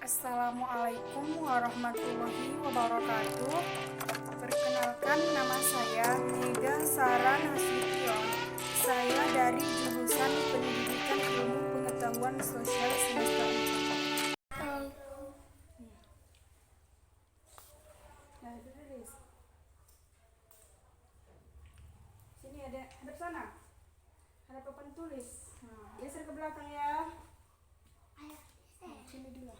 Assalamualaikum warahmatullahi wabarakatuh. Perkenalkan, nama saya Mega Sara Nasution. Saya dari jurusan Pendidikan Ilmu Pengetahuan Sosial semester 4. Sini ada hadap sana. Hadap papan tulis. Geser ke belakang ya. Sini dulu.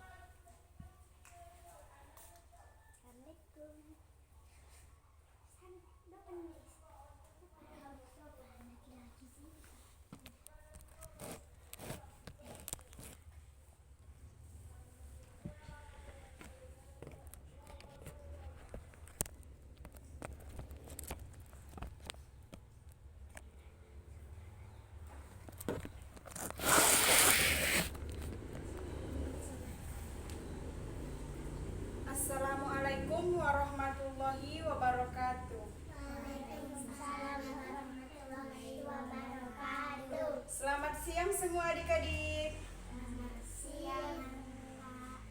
Assalamualaikum warahmatullahi wabarakatuh. Waalaikumsalam warahmatullahi wabarakatuh. Selamat siang semua adik-adik. Selamat siang.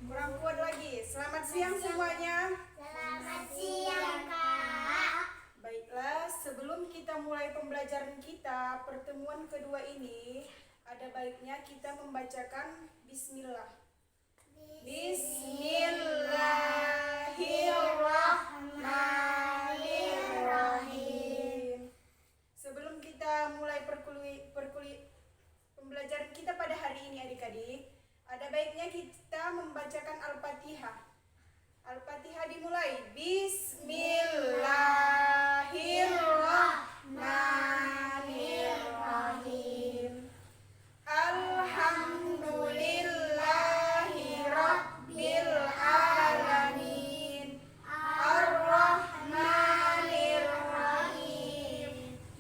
Kurang kuat lagi. Selamat siang semuanya. Selamat siang, Kak. Baiklah, sebelum kita mulai pembelajaran kita, pertemuan kedua ini, ada baiknya kita membacakan Bismillah. Bismillahirrahmanirrahim. Sebelum kita mulai pembelajaran kita pada hari ini adik-adik, ada baiknya kita membacakan Al-Fatihah. Al-Fatihah dimulai. Bismillahirrahmanirrahim. Alhamdulillahi Rabbil Alamin. Ar-Rahmanir-Rahim.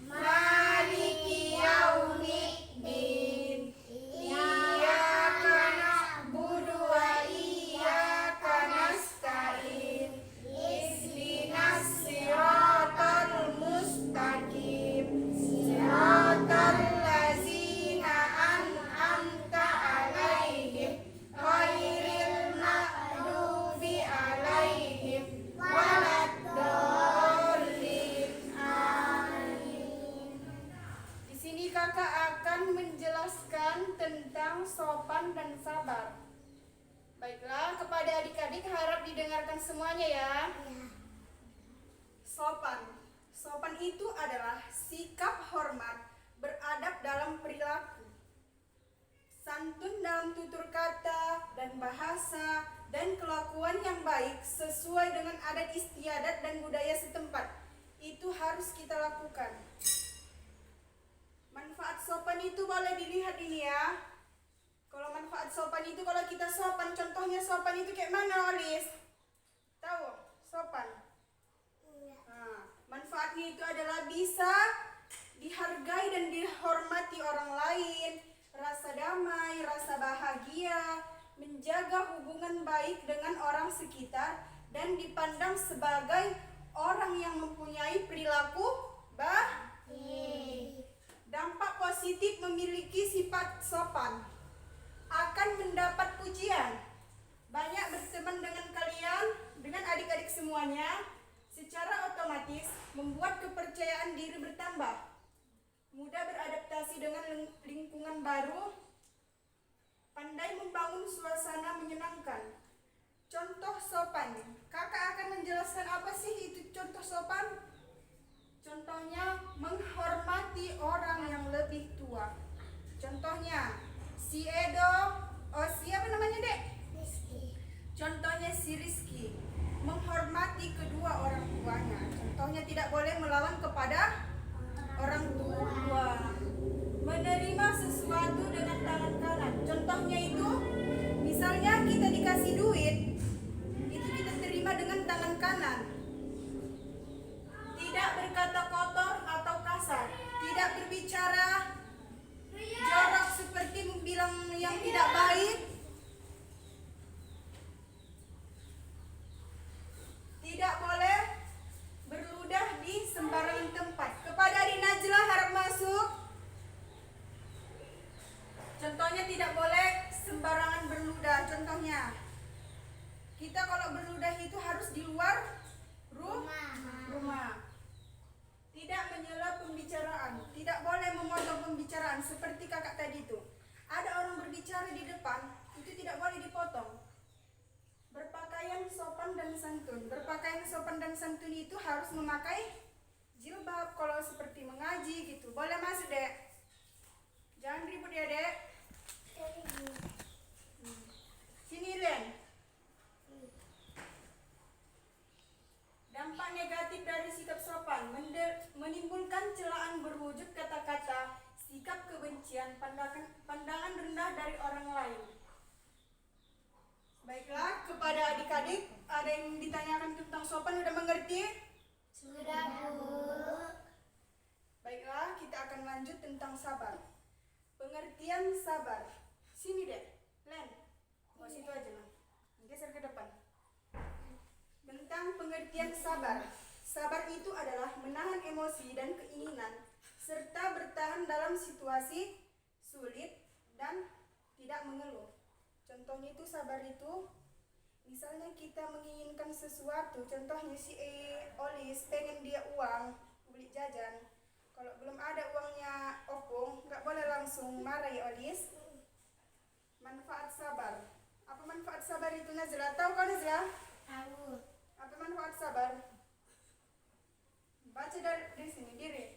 Maliki Yaumiddin. Iyyaka na'budu wa iyyaka nasta'in. Ihdinas siratal mustaqim. Siratal ladzina an'amta 'alaihim ghairil maghdubi 'alaihim waladdallin. Amin. Di sini kakak akan menjelaskan tentang sopan dan sabar. Baiklah, kepada adik-adik harap didengarkan semuanya ya. Sopan. Sopan itu adalah sikap hormat, beradab dalam perilaku, santun dalam tutur kata dan bahasa, dan kelakuan yang baik sesuai dengan adat istiadat dan budaya setempat. Itu harus kita lakukan. Manfaat sopan itu boleh dilihat ini ya. Kalau manfaat sopan itu, kalau kita sopan, contohnya sopan itu kayak mana, Olis? Tahu? Sopan. Nah, manfaatnya itu adalah bisa dihargai dan dihormati orang lain, rasa damai, rasa bahagia, menjaga hubungan baik dengan orang sekitar, dan dipandang sebagai orang yang mempunyai perilaku baik. Dampak positif memiliki sifat sopan. Akan mendapat pujian. Banyak berteman dengan kalian, dengan adik-adik semuanya, secara otomatis membuat kepercayaan diri bertambah. Mudah beradaptasi dengan lingkungan baru, pandai membangun suasana menyenangkan. Contoh sopan. Kakak akan menjelaskan apa sih itu contoh sopan? Contohnya menghormati orang yang lebih tua. Contohnya si Edo, siapa namanya dek? Rizky. Contohnya si Rizky, menghormati kedua orang tuanya. Contohnya tidak boleh melawan kepada orang tua. Menerima sesuatu dengan tangan kanan. Contohnya itu, misalnya kita dikasih duit, itu kita terima dengan tangan kanan. Tidak berkata kotor atau kasar. Tidak berbicara jorok seperti bilang yang tidak baik. Tidak boleh berludah di sembarangan tempat. Kepada Adik Najlah harap masuk. Contohnya tidak boleh sembarangan berludah. Contohnya tadi itu. Ada orang berbicara di depan, itu tidak boleh dipotong. Berpakaian sopan dan santun. Berpakaian sopan dan santun itu harus memakai jilbab kalau seperti mengaji gitu. Boleh masuk, Dek? Jangan ribut ya, Dek. Sini, Len. Dampak negatif dari sikap sopan menimbulkan celaan berwujud kata-kata, sikap kebencian, pandangan rendah dari orang lain. Baiklah, kepada adik-adik, ada yang ditanyakan tentang sopan, udah mengerti? Sudah, Bu. Baiklah, kita akan lanjut tentang sabar. Pengertian sabar. Sini deh, Len. Oh, situ aja lah. Geser ke depan. Tentang pengertian sabar. Sabar itu adalah menahan emosi dan keinginan serta bertahan dalam situasi sulit dan tidak mengeluh. Contohnya itu sabar itu, misalnya kita menginginkan sesuatu, contohnya si Olis pengen dia uang beli jajan. Kalau belum ada uangnya opung, nggak boleh langsung marah ya Olis. Manfaat sabar. Apa manfaat sabar itu, Nazla? Tahu kau, Nazla? Tahu. Apa manfaat sabar? Baca dari sini, diri.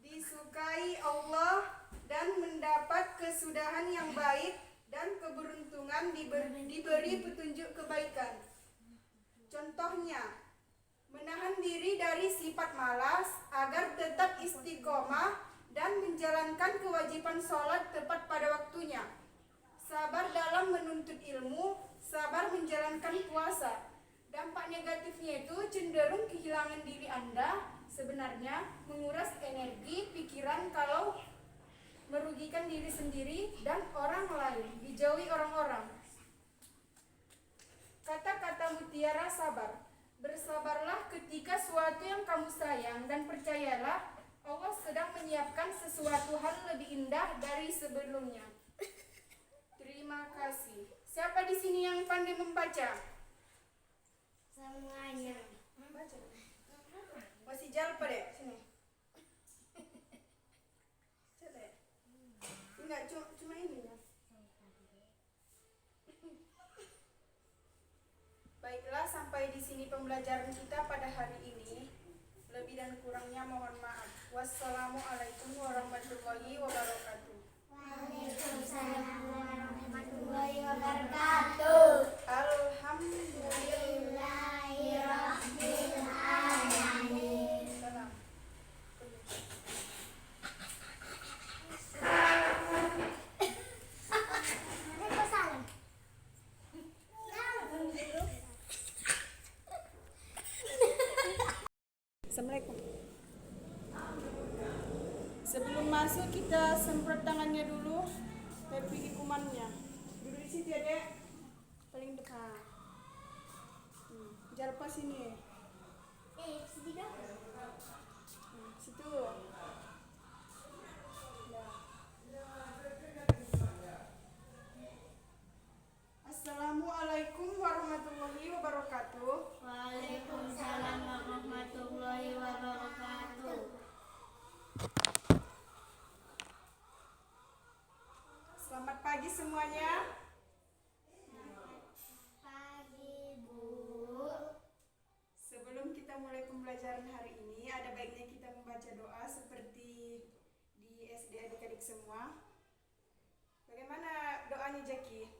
Disukai Allah dan mendapat kesudahan yang baik dan keberuntungan diberi petunjuk kebaikan. Contohnya, menahan diri dari sifat malas agar tetap istiqomah dan menjalankan kewajiban sholat tepat pada waktunya. Sabar dalam menuntut ilmu, sabar menjalankan puasa. Dampak negatifnya itu cenderung kehilangan diri Anda, sebenarnya menguras energi, pikiran kalau merugikan diri sendiri dan orang lain, dijauhi orang-orang. Kata-kata mutiara sabar. Bersabarlah ketika suatu yang kamu sayang dan percayalah Allah sedang menyiapkan sesuatu hal lebih indah dari sebelumnya. Terima kasih. Siapa di sini yang pandai membaca? Semuanya. Baca. Masih jauh pada sini. Coba. Enggak, cuma ini ya. Baiklah, sampai di sini pembelajaran kita pada hari ini. Lebih dan kurangnya mohon maaf. Wassalamualaikum warahmatullahi wabarakatuh. Waalaikumsalam warahmatullahi wabarakatuh. Alhamdulillah. Alhamdulillahirabbil alamin. Salam. Waalaikumsalam. Assalamualaikum. Sebelum masuk kita semprot tangannya dulu, pilih kumannya. Duduk di situ ya, Dek. Paling dekat. Jar pas sini. Sini dong. Situ. Assalamualaikum warahmatullahi wabarakatuh. Waalaikumsalam warahmatullahi wabarakatuh. Selamat pagi semuanya. Pagi, Bu. Sebelum kita mulai pembelajaran hari ini, ada baiknya kita membaca doa seperti di SD adik-adik semua. Bagaimana doanya, Jaki?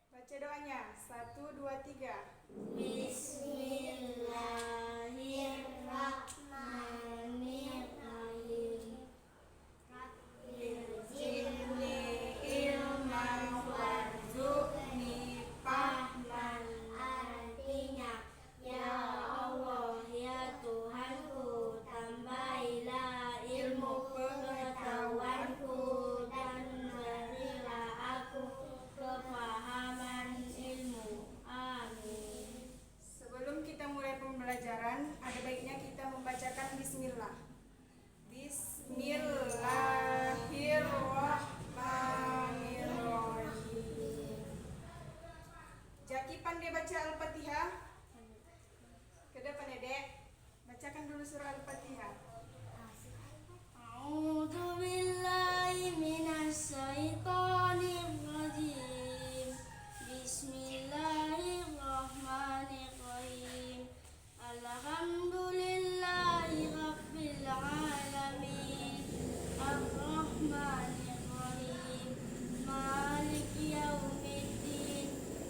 Baca doanya. 1, 2, 3. Bismillahirrahmanirrahim. Rabbil Zidni ilman warzuqni fahman. artinya, ya Allah, ya Tuhanku, tambahilah ilmu pengetahuanku dan berilah aku kepahaman ilmu. Amin. Sebelum kita mulai pembelajaran, ada baiknya kita membacakan bismillah. Bismillahirrahmanirrahim. Jaki pandai baca Al-Fatihah? Ke depan ya, Dek. Bacakan dulu surah Al-Fatihah. أعوذ بالله من الشيطان الرجيم بسم الله الرحمن الرحيم الحمد لله رب العالمين الرحمن الرحيم مالك يوم الدين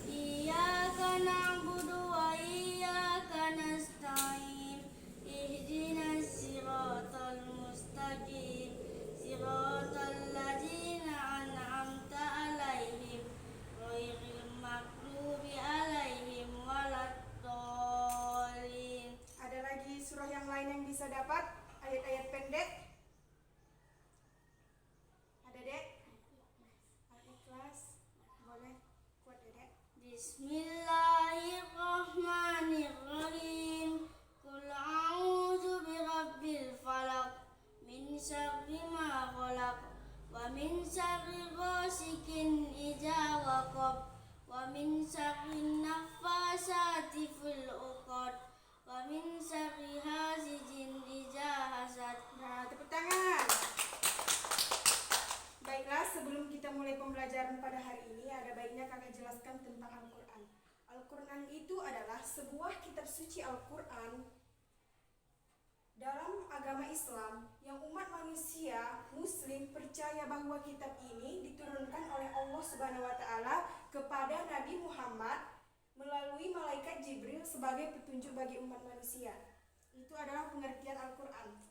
إياك نعبد وإياك نستعين اهدنا الصراط المستقيم صراط الذين أنعمت عليهم غير المغضوب عليهم ولا الضالين. Ada lagi surah yang lain yang bisa dapat ayat-ayat pendek? Ada dek? Al-Ikhlas. Boleh kuat ya dek? Bismillahirrahmanirrahim. Qul a'udzu birabbil falaq min syarri ma khalaq wa min syarri ghasikin idza waqab wa min syarri naffasati fil 'uqad wa min syarri hasidin idza hasad. Nah, tepuk tangan. Baiklah, sebelum kita mulai pembelajaran pada hari ini, ada baiknya kakak jelaskan tentang Al-Quran. Al-Quran itu adalah sebuah kitab suci Al-Quran dalam agama Islam yang umat manusia Muslim percaya bahwa kitab ini diturunkan oleh Allah Subhanahu wa Ta'ala kepada Nabi Muhammad melalui malaikat Jibril sebagai petunjuk bagi umat manusia. Itu adalah pengertian Al-Quran.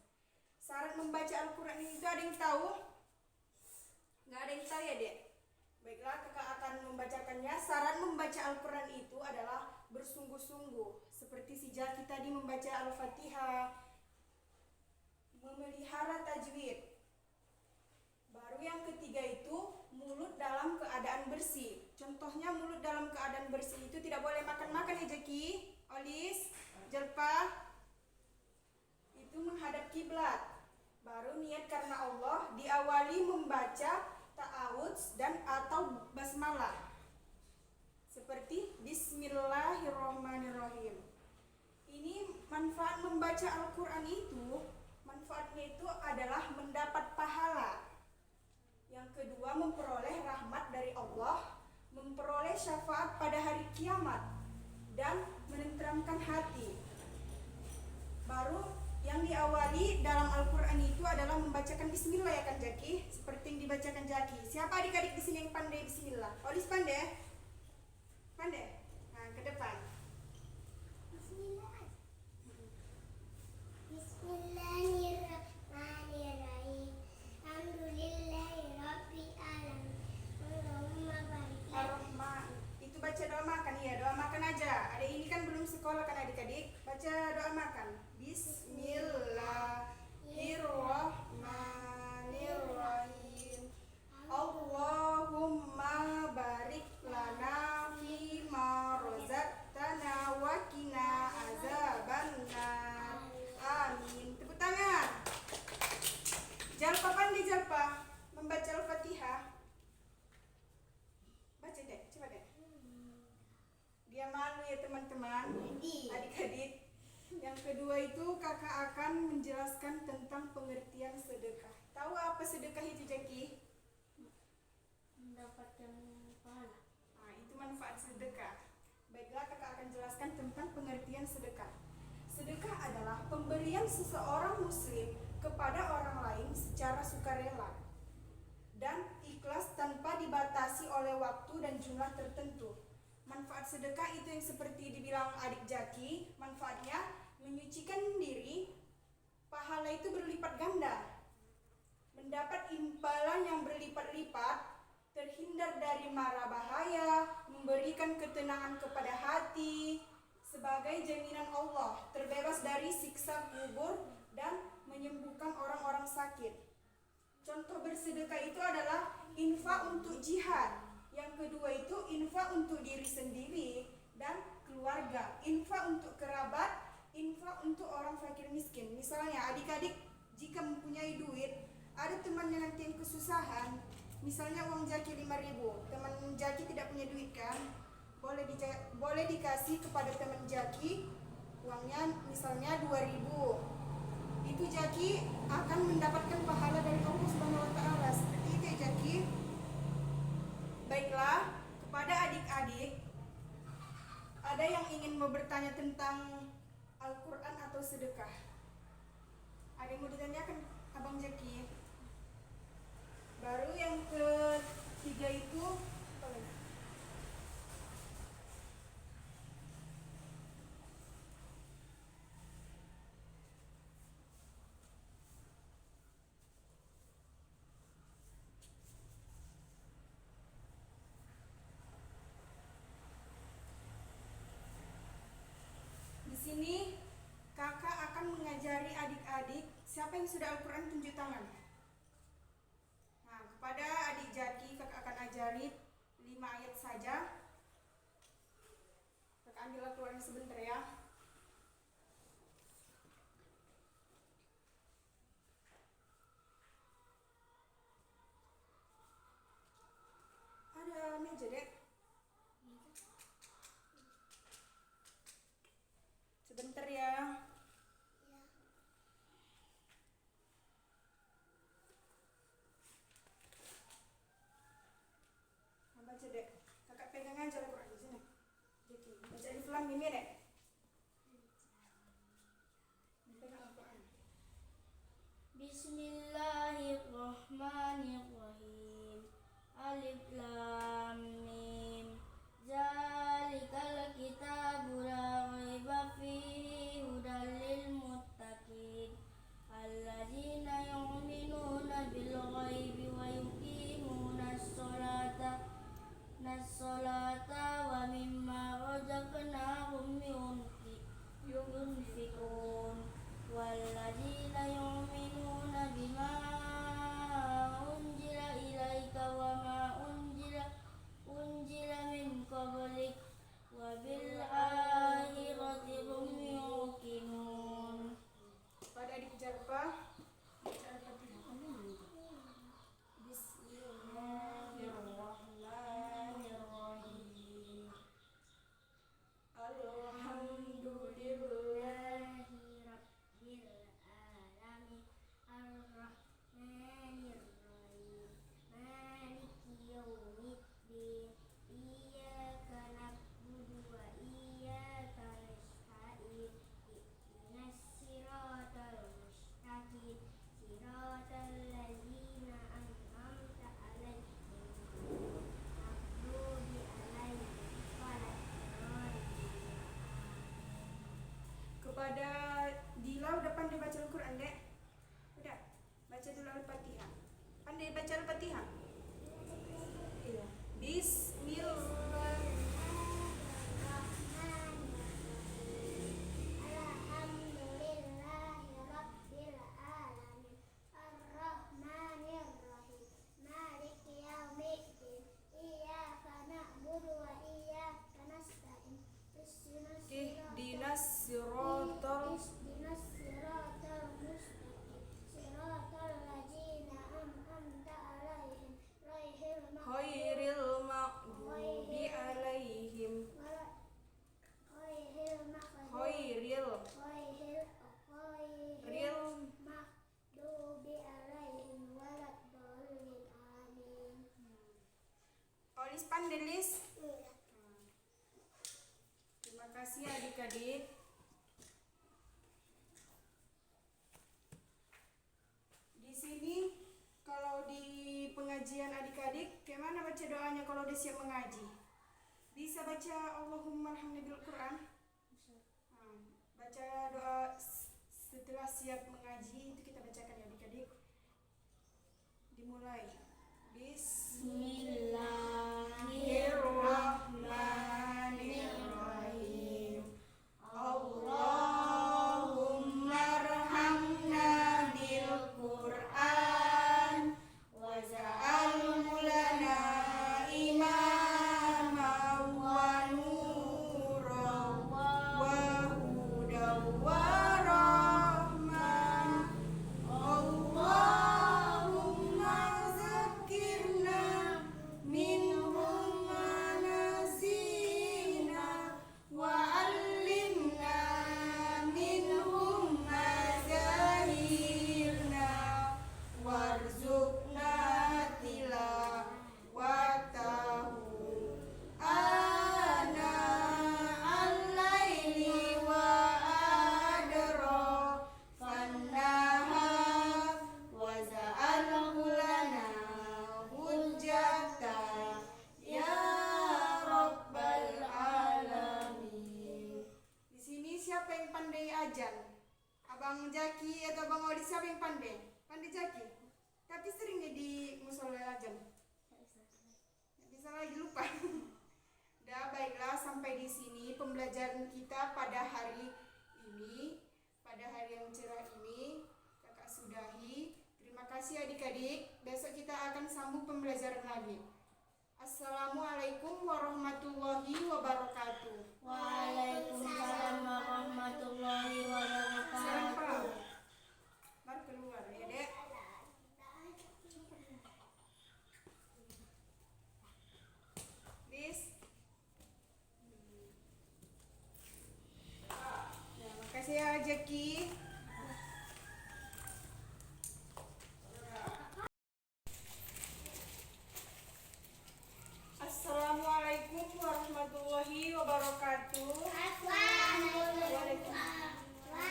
Syarat membaca Al-Quran itu ada yang tahu? Nggak ada yang tahu ya dek? Baiklah, kakak akan membacakannya. Syarat membaca Al-Quran itu adalah bersungguh-sungguh, seperti si Jaki tadi membaca Al-Fatihah, memelihara tajwid. Baru yang ketiga itu mulut dalam keadaan bersih. Contohnya mulut dalam keadaan bersih itu tidak boleh makan-makan ya Jaki, Olis, Jelpa. Itu menghadap kiblat. Baru niat karena Allah, diawali membaca ta'awudz dan atau basmalah. Seperti Bismillahirrahmanirrahim. Ini manfaat membaca Al-Quran itu, manfaatnya itu adalah mendapat pahala. Yang kedua, memperoleh rahmat dari Allah, memperoleh syafaat pada hari kiamat, dan menenteramkan hati. Baru yang diawali dalam Al-Quran itu adalah membacakan Bismillah ya kan Jaki? Seperti yang dibacakan Jaki. Siapa adik-adik di sini yang pandai Bismillah? Olis pandai? Pandai? Nah, ke depan. Bismillah. Bismillahirrahmanirrahim. Alhamdulillahirabbil alamin. Allahumma barik Ar-Rahman. Itu baca doa makan ya, doa makan aja. Ada ini kan belum sekolah kan adik-adik? Baca doa makan. Bismillahirrahmanirrahim. Allahumma barik lana fima razaqtana wa qina azabannar. Amin. Tepuk tangan. Jalpa pandai Jalpa membaca Al-Fatihah. Baca deh, coba deh. Dia malu ya teman-teman, adik-adik. Yang kedua itu kakak akan menjelaskan tentang pengertian sedekah. Tahu apa sedekah itu Jaki? mendapatkan pahala. Nah, itu manfaat sedekah. Baiklah, kakak akan jelaskan tentang pengertian sedekah. Sedekah adalah pemberian seseorang muslim kepada orang lain secara sukarela dan ikhlas tanpa dibatasi oleh waktu dan jumlah tertentu. Manfaat sedekah itu yang seperti dibilang adik Jaki, manfaatnya menyucikan diri, pahala itu berlipat ganda, mendapat imbalan yang berlipat-lipat, terhindar dari mara bahaya, memberikan ketenangan kepada hati, sebagai jaminan Allah, terbebas dari siksa kubur dan menyembuhkan orang-orang sakit. Contoh bersedekah itu adalah infak untuk jihad. Yang kedua itu infak untuk diri sendiri dan keluarga, infak untuk kerabat, infak untuk orang fakir miskin. Misalnya adik-adik jika mempunyai duit, ada temannya nanti yang kesusahan, misalnya uang Jaki 5.000, teman Jaki tidak punya duit kan, boleh dikasih kepada teman Jaki uangnya misalnya 2.000. itu Jaki akan mendapatkan pahala dari Allah Subhanahu wa taala. Seperti itu ya Jaki. Baiklah, kepada adik-adik, ada yang ingin mau bertanya tentang Al-Quran atau sedekah? Ada yang mau ditanyakan Abang Jaki? Baru yang ketiga itu apa lagi? Di sini kakak akan mengajari adik-adik. Siapa yang sudah Al-Quran tunjuk tangan. Nah, kepada adik Jaki kakak akan ajari 5 ayat saja. Kakak ambil Al-Quran sebentar ya. Ada meja dek. Sebentar ya. Baca dek. Kakak pegang aja Al-Quran di sini. Jaki, baca Alif Lam Mim ya dek. Pegang Al-Quran. Bismillahirrahmanirrahim. Alif Lam Mim. Zalikal kitabu la raiba fihi hudal lil muttaqin. Alladzina yu'minuna bil ghaibi wa yuqimuna as-salata wa mimma razaqnahum yunfiqun. Walladzina yu'minuna bima unzila ilaika wa ma unzila min qablik wa bil akhirati hum yuqinun. Pada adik Jarpa baca Al-Fatihah. Bismillahirrahmanirrahim. Alhamdulillah. Rabbil alamin ar-rahmanir-rahim maliki yaumiddin iyyaka na'budu wa iyyaka nasta'in ihdinas siratal mustaqim siratal ladzina an'amta 'alaihim maghdubi 'alaihim waladdallin. Kepada Dila udah pandai baca Al-Quran dek? Udah? Baca dulu Al-Fatihah. Pandai baca Al-Fatihah? Iya. Bismillah. Alhamdulillahi rabbil alamin ar-rahmanir-rahim maliki yaumiddin iyyaka na'budu wa iyyaka nasta'in Ihdinas siratal ihdinas siratal mustaqim siratal ladzina an'amta 'alaihim khairil maghdubi alaihim ghairil khairil maghdubi 'alaihim waladdallin. Amin. Olis pandai Lis. Terima kasih adik-adik. Di sini kalau di pengajian adik-adik, gimana baca doanya kalau udah siap mengaji? Bisa baca Allahumma arhamni bil Quran? Baca doa setelah siap mengaji itu kita bacakan ya adik-adik. Dimulai. Bismillahirrahmanirrahim. Allahumma arhamna bil Quran waj'alhu lana imama wa nuran wa hudan wa rahmah. Allahumma pembelajaran kita pada hari ini, pada hari yang cerah ini. Kakak sudahi. Terima kasih adik-adik. Besok kita akan sambung pembelajaran lagi. Assalamualaikum warahmatullahi wabarakatuh. Waalaikumsalam warahmatullahi Sekarang wabarakatuh. Pak, mari keluar ya dek. Bis. Nah, makasih ya Jeki. Assalamualaikum warahmatullahi wabarakatuh.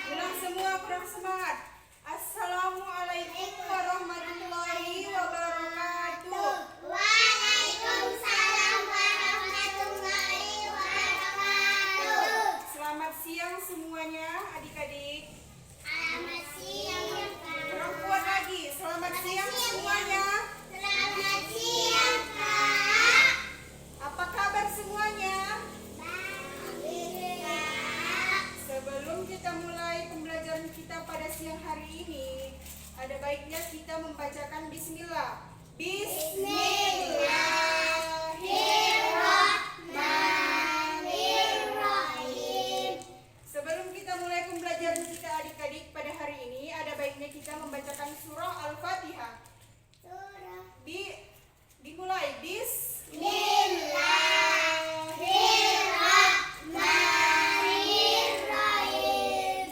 Ulang semua, kurang semangat. Assalamualaikum warahmatullahi wabarakatuh. Waalaikumsalam warahmatullahi wabarakatuh. Selamat siang semuanya adik-adik. Selamat siang, Kak. Kurang kuat lagi. Selamat siang semuanya. Selamat siang, Kak. Apa kabar semuanya? Baik, Kak. Sebelum kita mulai pembelajaran kita pada siang hari ini, ada baiknya kita membacakan bismillah. Bismillahirrahmanirrahim. Sebelum kita mulai pembelajaran kita adik-adik pada hari ini, ada baiknya kita membacakan surah Al-Fatihah. Surah Dimulai. Bismillahirrahmanirrahim.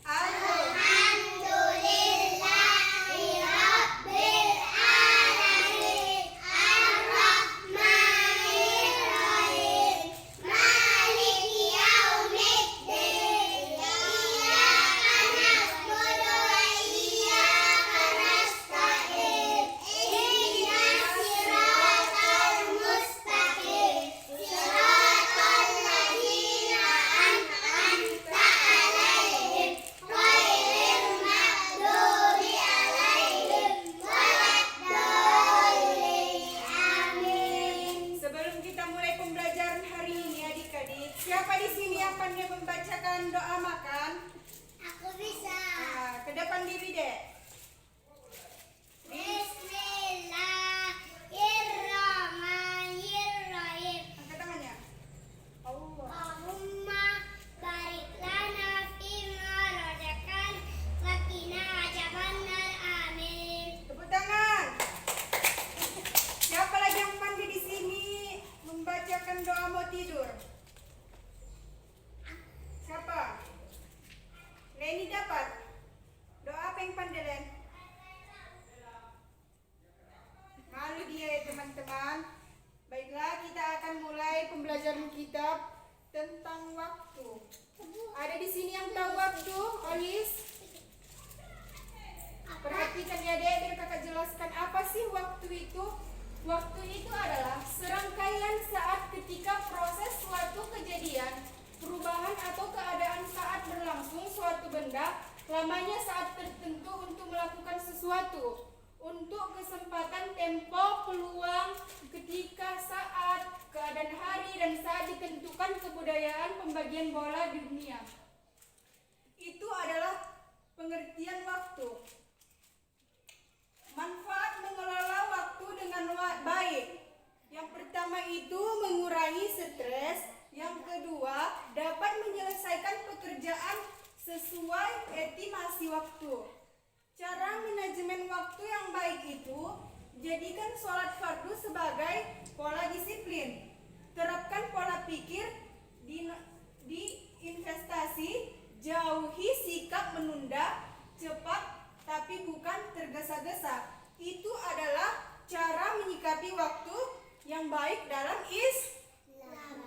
Alhamdulillahirabbil alamin. Arrahmanirrahim. Maliki yaumiddin. Iyyaka na'budu wa iyyaka nasta'in. Ihdinas siratal mustaqim. Siratal ladzina an'amta 'alaihim ghairil maghdubi 'alaihim waladdallin. Amin. Sebelum kita mulai pembelajaran hari ini adik-adik, siapa di sini yang pandai membacakan doa makan? Aku bisa. Nah, ke depan diri dek. Bismillahirrahmanirrahim. Angkat tangannya. Allah. Allahumma barik lana fima razaqtan wa qina adzabannar. Amin. Tepuk tangan. Siapa lagi yang pandai di sini membacakan doa mau tidur? Siapa? Leni dapat. Doa apa yang pandai Len? Malu dia ya teman-teman. Baiklah, kita akan mulai pembelajaran kitab tentang waktu. Ada di sini yang tahu waktu, Olis? Perhatikan ya dek, biar kakak jelaskan apa sih waktu itu. Waktu itu adalah serangkaian saat ketika proses suatu kejadian, perubahan atau keadaan saat berlangsung suatu benda, lamanya saat tertentu untuk melakukan sesuatu. Untuk kesempatan, tempo, peluang, ketika, saat, keadaan hari, dan saat ditentukan kebudayaan pembagian bola di dunia. Itu adalah pengertian waktu. Manfaat mengelola waktu dengan baik. Yang pertama itu mengurangi stres. Yang kedua, dapat menyelesaikan pekerjaan sesuai estimasi waktu. Cara manajemen waktu yang baik itu, jadikan sholat fardu sebagai pola disiplin. Terapkan pola pikir di investasi, jauhi sikap menunda, cepat tapi bukan tergesa-gesa. Itu adalah cara menyikapi waktu yang baik dalam Islam.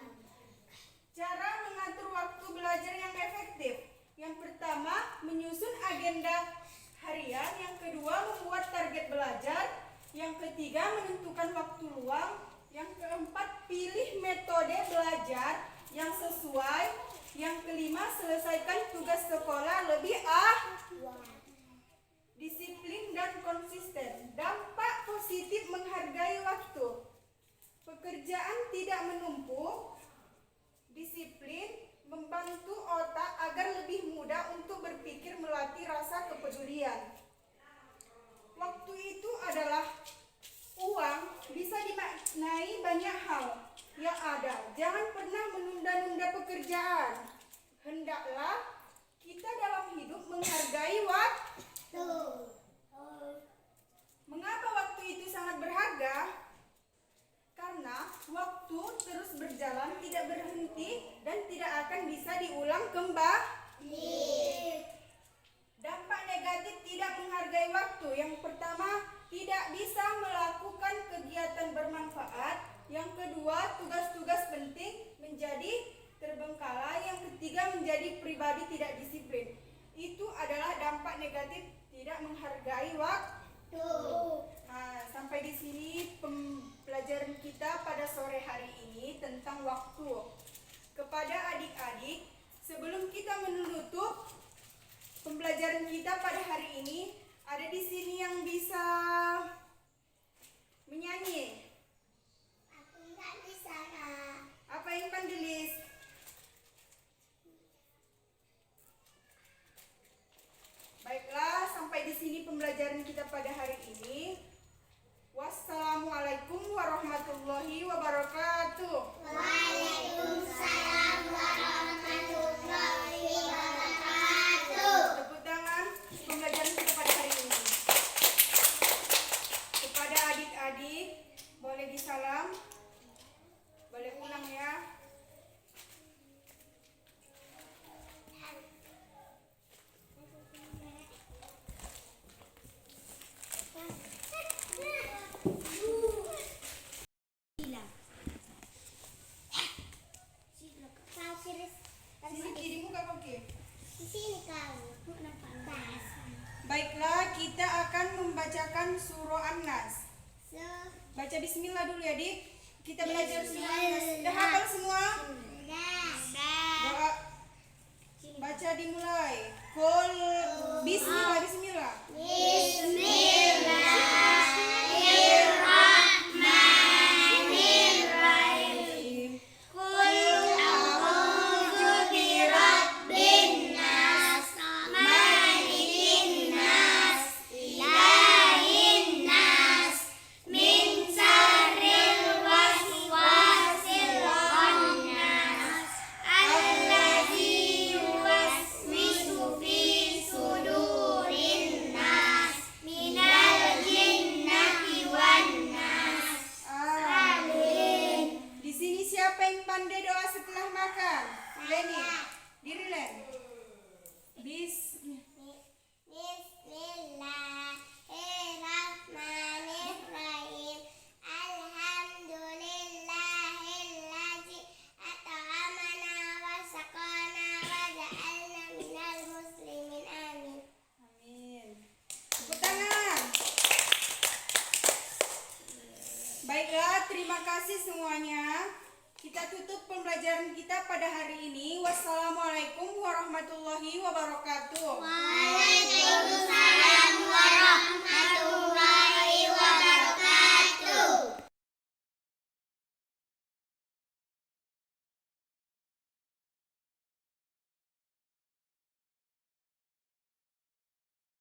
Cara mengatur waktu belajar yang efektif. Yang pertama, menyusun agenda harian. Yang kedua, membuat target belajar. Yang ketiga, menentukan waktu luang. Yang keempat, pilih metode belajar yang sesuai. Yang kelima, selesaikan tugas sekolah lebih disiplin dan konsisten. Dampak positif menghargai waktu. Pekerjaan tidak menumpuk. membantu otak agar lebih mudah untuk berpikir, melatih rasa kepedulian. Waktu itu adalah uang, bisa dimaknai banyak hal yang ada. Jangan pernah menunda-nunda pekerjaan. Hendaklah kita dalam hidup menghargai waktu. Mengapa waktu itu sangat berharga? Karena waktu terus berjalan, tidak berhenti dan tidak akan bisa diulang kembali. Dampak negatif tidak menghargai waktu. Yang pertama, tidak bisa melakukan kegiatan bermanfaat. Yang kedua, tugas-tugas penting menjadi terbengkalai. Yang ketiga, menjadi pribadi tidak disiplin. Itu adalah dampak negatif tidak menghargai waktu. Nah, sampai di sini pembelajaran kita pada sore hari ini tentang waktu. Kepada adik-adik, sebelum kita menutup pembelajaran kita pada hari ini, ada di sini yang bisa menyanyi. Aku nggak bisa, Kak. Apa yang pandelis? Baiklah, sampai di sini pembelajaran kita pada hari ini. Wassalamualaikum warahmatullahi wabarakatuh. Waalaikumsalam warahmatullahi wabarakatuh. Tepuk tangan pembelajaran kita pada hari ini. Kepada adik-adik, boleh disalam, boleh pulang ya. Sisi kirimu Kak Koki. Di sini kamu nampak bahasa. Baiklah, kita akan membacakan surah An-Nas. Baca bismillah dulu ya, Dik. Kita belajar surah An-Nas. Sudah hafal semua? Doa. Baca dimulai. Qul bismillah, bismillah. Bismillahirrahmanirrahim. Di sini siapa yang pandai doa setelah makan? Leni, diri Len. Bismillahirrahmanirrahim. Alhamdulillahilladzi at'amana wa saqana wa ja'alna minal muslimin. Amin. Amin. Tepuk tangan. Baiklah, terima kasih semuanya. Kita tutup pembelajaran kita pada hari ini. Wassalamualaikum warahmatullahi wabarakatuh. Waalaikumsalam